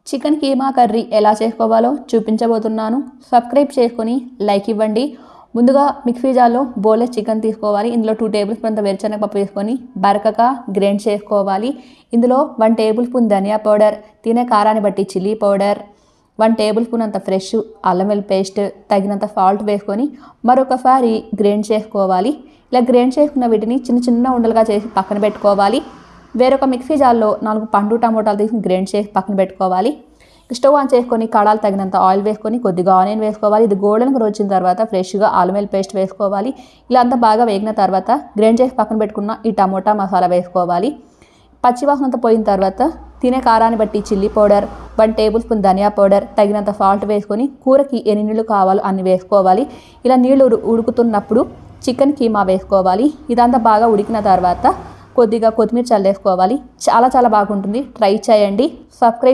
Chicken keema curry ఎలా చేసుకోవాలో చూపించబోతున్నాను. సబ్స్క్రైబ్ చేసుకొని లైక్ ఇవ్వండి. ముందుగా మిక్సీ జార్లో బోన్లెస్ చికెన్ తీసుకోవాలి. ఇందులో 2 టేబుల్ స్పూన్ వేరుశనగపప్పు వేసుకొని బరకగా గ్రైండ్ చేసుకోవాలి. ఇందులో 1 టేబుల్ స్పూన్ ధనియా పౌడర్, తినే కారాన్ని బట్టి చిల్లీ పౌడర్, 1 టేబుల్ స్పూన్ అంత ఫ్రెష్ అల్లం వెల్లుల్లి పేస్ట్, తగినంత సాల్ట్ వేసుకొని మరొకసారి గ్రైండ్ చేసుకోవాలి. ఇలా గ్రైండ్ చేసుకున్న వీటిని చిన్న చిన్న ఉండలుగా చేసి పక్కన పెట్టుకోవాలి. వేరొక మిక్సీ జార్లో 4 పండు టమోటాలు తీసుకుని గ్రైండ్ చేసి పక్కన పెట్టుకోవాలి. స్టవ్ ఆన్ చేసుకొని కడాలు తగినంత ఆయిల్ వేసుకొని కొద్దిగా ఆనియన్ వేసుకోవాలి. ఇది గోల్డెన్ కలర్ వచ్చిన తర్వాత ఫ్రెష్గా అల్లం వెల్లుల్లి పేస్ట్ వేసుకోవాలి. ఇలా అంతా బాగా వేగిన తర్వాత గ్రైండ్ చేసి పక్కన పెట్టుకున్న ఈ టమోటా మసాలా వేసుకోవాలి. పచ్చివాసన అంతా పోయిన తర్వాత తినే కారాన్ని బట్టి చిల్లీ పౌడర్, 1 టేబుల్ స్పూన్ ధనియా పౌడర్, తగినంత సాల్ట్ వేసుకొని కూరకి ఎన్ని నీళ్ళు కావాలో అన్ని వేసుకోవాలి. ఇలా నీళ్ళు ఉడుకుతున్నప్పుడు చికెన్ కీమా వేసుకోవాలి. ఇదంతా బాగా ఉడికిన తర్వాత కొద్దిగా కొత్తిమీర చల్లేసుకోవాలి. చాలా బాగుంటుంది. ట్రై చేయండి. సబ్స్క్రైబ్